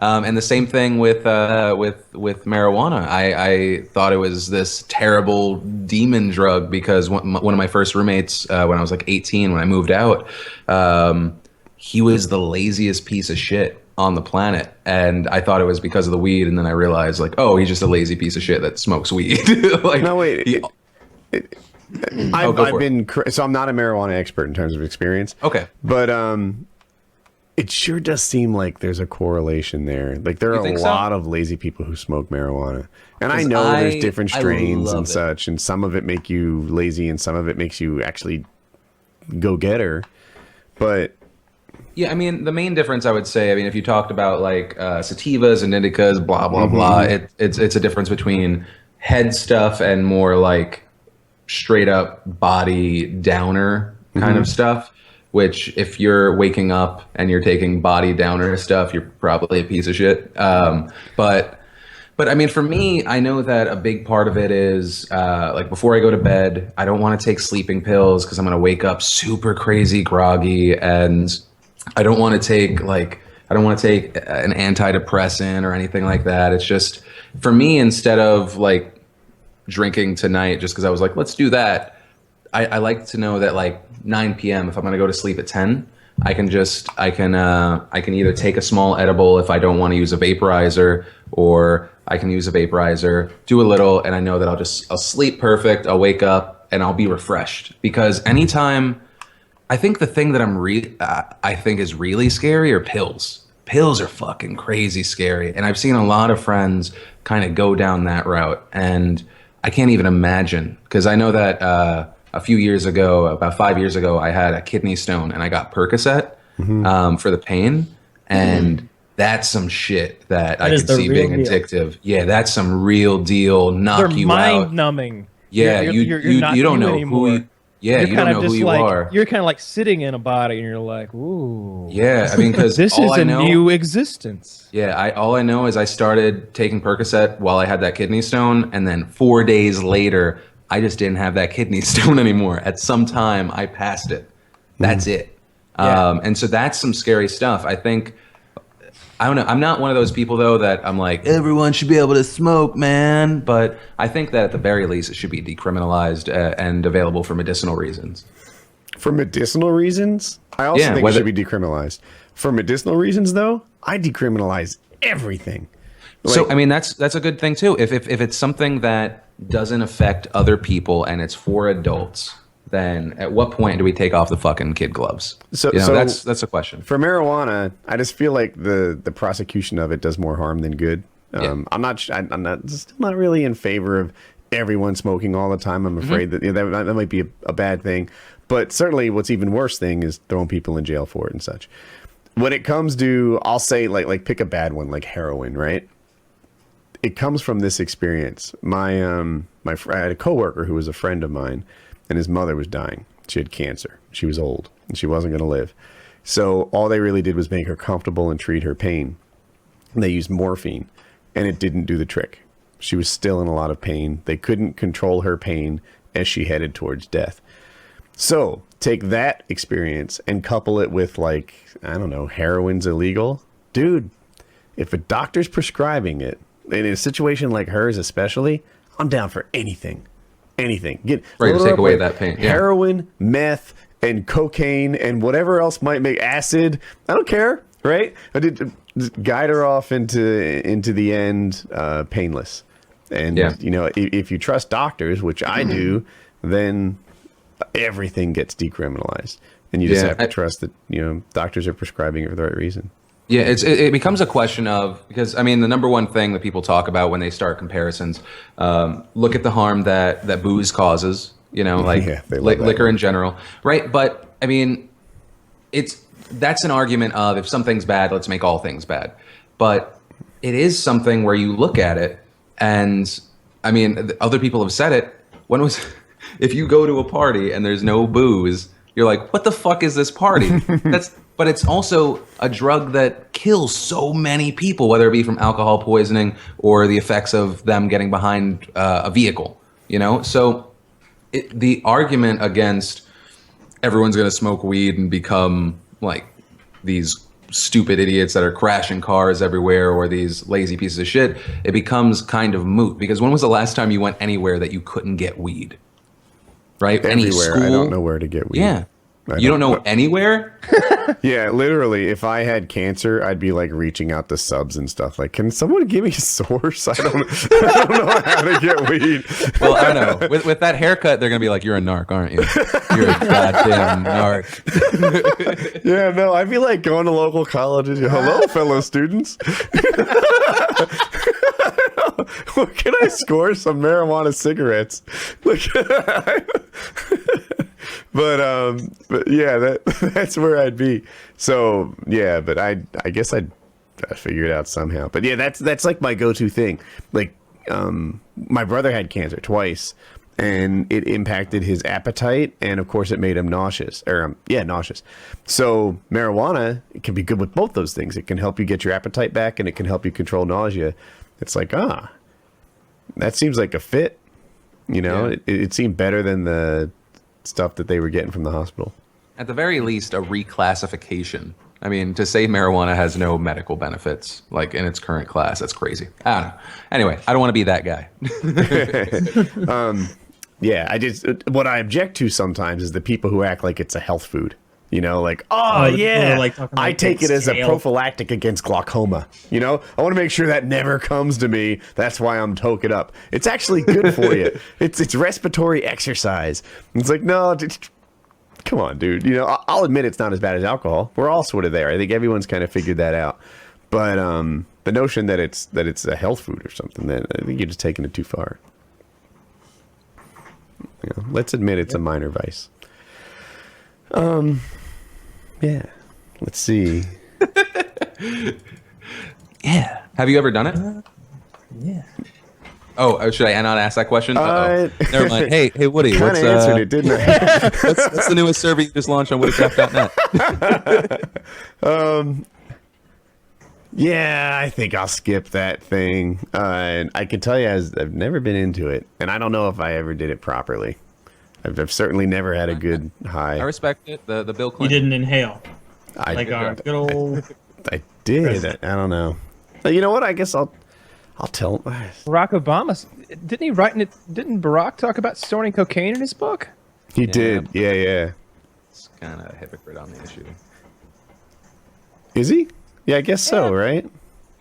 And the same thing with marijuana. I thought it was this terrible demon drug because one of my first roommates when I was like 18, when I moved out, he was the laziest piece of shit on the planet, and I thought it was because of the weed, and then I realized like, oh, he's just a lazy piece of shit that smokes weed. Like, no, wait. Go I've for been so I'm not a marijuana expert in terms of experience. Okay. But it sure does seem like there's a correlation there. Like there are a lot of lazy people who smoke marijuana. And I know there's different strains and such, and some of it make you lazy and some of it makes you actually go getter. But yeah, I mean, the main difference I would say, I mean, if you talked about like sativas and indicas, blah, blah, blah, it's a difference between head stuff and more like straight up body downer kind of stuff, which if you're waking up and you're taking body downer stuff, you're probably a piece of shit. But I mean, for me, I know that a big part of it is like before I go to bed, I don't want to take sleeping pills because I'm going to wake up super crazy groggy, and I don't want to take an antidepressant or anything like that. It's just for me, instead of like drinking tonight just because I was like, let's do that, I like to know that like 9 p.m. if I'm going to go to sleep at 10, I can either take a small edible if I don't want to use a vaporizer, or I can use a vaporizer, do a little, and I know that I'll sleep perfect. I'll wake up and I'll be refreshed. Because anytime, I think the thing that I think is really scary are pills. Pills are fucking crazy scary, and I've seen a lot of friends kind of go down that route, and I can't even imagine, because I know that a few years ago, about 5 years ago, I had a kidney stone and I got Percocet for the pain, and that's some shit that I could see being addictive. Yeah, that's some real deal. Knock you out. Mind numbing. Yeah, you don't know anymore. who. Yeah, you don't know who you are. You're kind of like sitting in a body, and you're like, ooh. Yeah, I mean, because this is a new existence. Yeah, all I know is I started taking Percocet while I had that kidney stone, and then 4 days later, I just didn't have that kidney stone anymore. At some time, I passed it. That's it. Yeah. And so that's some scary stuff. I think, I don't know. I'm not one of those people, though, that I'm like, everyone should be able to smoke, man. But I think that at the very least, it should be decriminalized and available for medicinal reasons. For medicinal reasons? I also think it should be decriminalized. For medicinal reasons, though, I decriminalize everything. Like, so, I mean, that's a good thing, too. If it's something that doesn't affect other people and it's for adults, then at what point do we take off the fucking kid gloves? So that's a question. For marijuana, I just feel like the prosecution of it does more harm than good. I'm still not really in favor of everyone smoking all the time. I'm afraid that that might be a bad thing. But certainly what's even worse thing is throwing people in jail for it and such. When it comes to, I'll say like pick a bad one, like heroin, right? It comes from this experience. I had a coworker who was a friend of mine, and his mother was dying. She had cancer. She was old, and she wasn't going to live. So all they really did was make her comfortable and treat her pain. And they used morphine, and it didn't do the trick. She was still in a lot of pain. They couldn't control her pain as she headed towards death. So take that experience and couple it with, like, I don't know, heroin's illegal. Dude, if a doctor's prescribing it, in a situation like hers especially, I'm down for anything. Anything. Get right, to take away that pain. Yeah. Heroin, meth, and cocaine, and whatever else might make acid. I don't care, right? I did guide her off into the end painless. And, if you trust doctors, which I do, then everything gets decriminalized. And you just have to trust that, doctors are prescribing it for the right reason. Yeah, it becomes a question of, because I mean, the number one thing that people talk about when they start comparisons, look at the harm that booze causes, liquor in general, right? But I mean, that's an argument of, if something's bad, let's make all things bad. But it is something where you look at it, and I mean, other people have said it. If you go to a party and there's no booze, you're like, what the fuck is this party? But it's also a drug that kills so many people, whether it be from alcohol poisoning or the effects of them getting behind a vehicle, So the argument against everyone's going to smoke weed and become like these stupid idiots that are crashing cars everywhere or these lazy pieces of shit, it becomes kind of moot. Because when was the last time you went anywhere that you couldn't get weed? Right? Any Everywhere. school? I don't know where to get weed. Yeah. You don't know anywhere? Yeah, literally, if I had cancer, I'd be like reaching out to subs and stuff. Like, can someone give me a source? I don't know how to get weed. Well, I don't know. With that haircut, they're going to be like, you're a narc, aren't you? You're a goddamn narc. Yeah, no, I'd be like going to local colleges. Hello, fellow students. Can I score some marijuana cigarettes? But yeah, that's where I'd be. So yeah, but I guess I'd figure it out somehow. But yeah, that's like my go-to thing. Like, my brother had cancer twice, and it impacted his appetite, and of course it made him nauseous. Nauseous. So marijuana, it can be good with both those things. It can help you get your appetite back, and it can help you control nausea. It's like, that seems like a fit. You know, Yeah. it seemed better than the stuff that they were getting from the hospital. At the very least, a reclassification. I mean, to say marijuana has no medical benefits, like in its current class, that's crazy. I don't know. Anyway, I don't want to be that guy. Yeah, what I object to sometimes is the people who act like it's a health food. You know, like, oh yeah, like talking I like take it as a kale. prophylactic against glaucoma. You know, I want to make sure that never comes to me. That's why I'm toking up. It's actually good for you. It's respiratory exercise. It's like, no, come on, dude. You know, I'll admit it's not as bad as alcohol. We're all sort of there. I think everyone's kind of figured that out. But the notion that it's a health food or something, that I think you're just taking it too far. You know, let's admit it's a minor vice. Yeah. Let's see. Yeah. Have you ever done it? Yeah. Oh, should I not ask that question? Never mind. Hey, Woody, Kind what's of answered it, didn't I? what's the newest server you just launched on woodycraft.net? Yeah, I think I'll skip that thing. And I can tell you, I've never been into it, and I don't know if I ever did it properly. I've certainly never had a good high. I respect it. The Bill You Clinton. didn't inhale. I, Like our good old. I did. I don't know. But you know what? I guess I'll tell. Barack Obama, didn't he write in it? Didn't Barack talk about storing cocaine in his book? He did. Yeah. It's kind of a hypocrite on the issue. Is he? Yeah, I guess so. Right?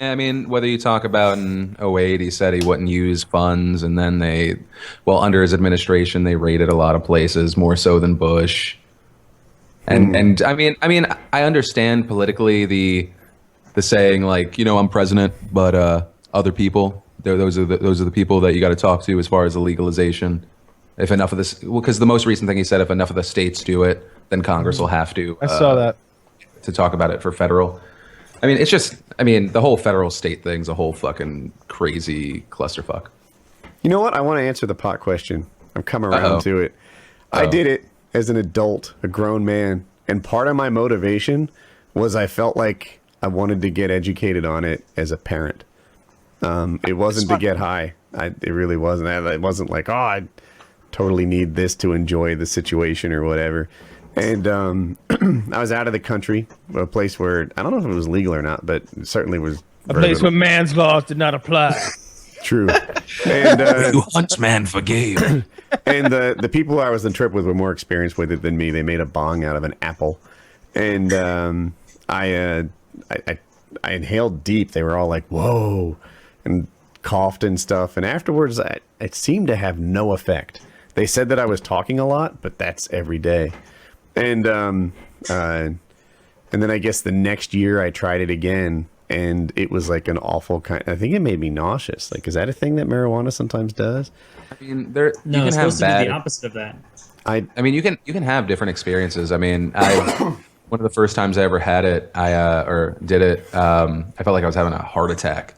I mean, whether you talk about in '08, he said he wouldn't use funds, and then under his administration, they raided a lot of places, more so than Bush. And I mean, I understand politically the saying, like, you know, I'm president, but other people, those are the people that you got to talk to as far as the legalization. If enough of this, because the most recent thing he said, if enough of the states do it, then Congress will have to. I saw that. To talk about it for federal. I mean, it's just, the whole federal state thing's a whole fucking crazy clusterfuck. You know what? I want to answer the pot question. I'm coming around to it. I did it as an adult, a grown man, and part of my motivation was I felt like I wanted to get educated on it as a parent. It wasn't to get high. It really wasn't. It wasn't like, I totally need this to enjoy the situation or whatever. And I was out of the country, a place where I don't know if it was legal or not, but it certainly was A place where man's laws did not apply. true. And You huntsman forgave. and the people I was on trip with were more experienced with it than me. They made a bong out of an apple, and I inhaled deep. They were all like, "Whoa," and coughed and stuff. And afterwards, it seemed to have no effect. They said that I was talking a lot, but that's every day. And then I guess the next year I tried it again, and it was like an awful kind. I think it made me nauseous. Like, is that a thing that marijuana sometimes does? I mean, No, you it's can have supposed to be bad. the opposite of that. I mean, you can have different experiences. I mean, one of the first times I ever had it, or did it, I felt like I was having a heart attack,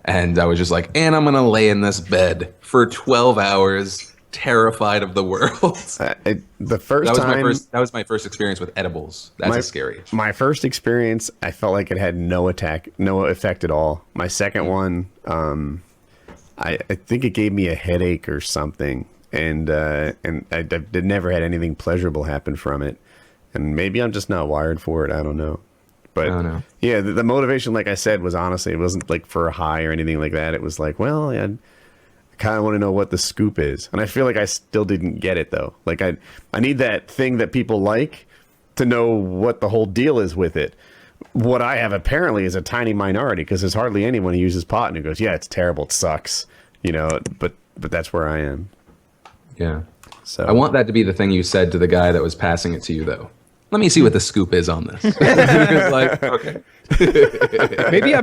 and I was just like, and I'm gonna lay in this bed for 12 hours. Terrified of the world. The first time that was my first experience with edibles. That's scary. My first experience, I felt like it had no effect at all. My second one, I think it gave me a headache or something, and I never had anything pleasurable happen from it. And maybe I'm just not wired for it. I don't know. But Oh, no. yeah, the motivation, like I said, was honestly, it wasn't like for a high or anything like that. It was like, well, I kind of want to know what the scoop is. And I feel like I still didn't get it though. Like I need that thing that people like to know what the whole deal is with it. What I have apparently is a tiny minority, because there's hardly anyone who uses pot and who goes, yeah, it's terrible, it sucks, you know, but that's where I am. Yeah. So I want that to be the thing you said to the guy that was passing it to you, though. Let me see what the scoop is on this. He was like, okay. Maybe I'm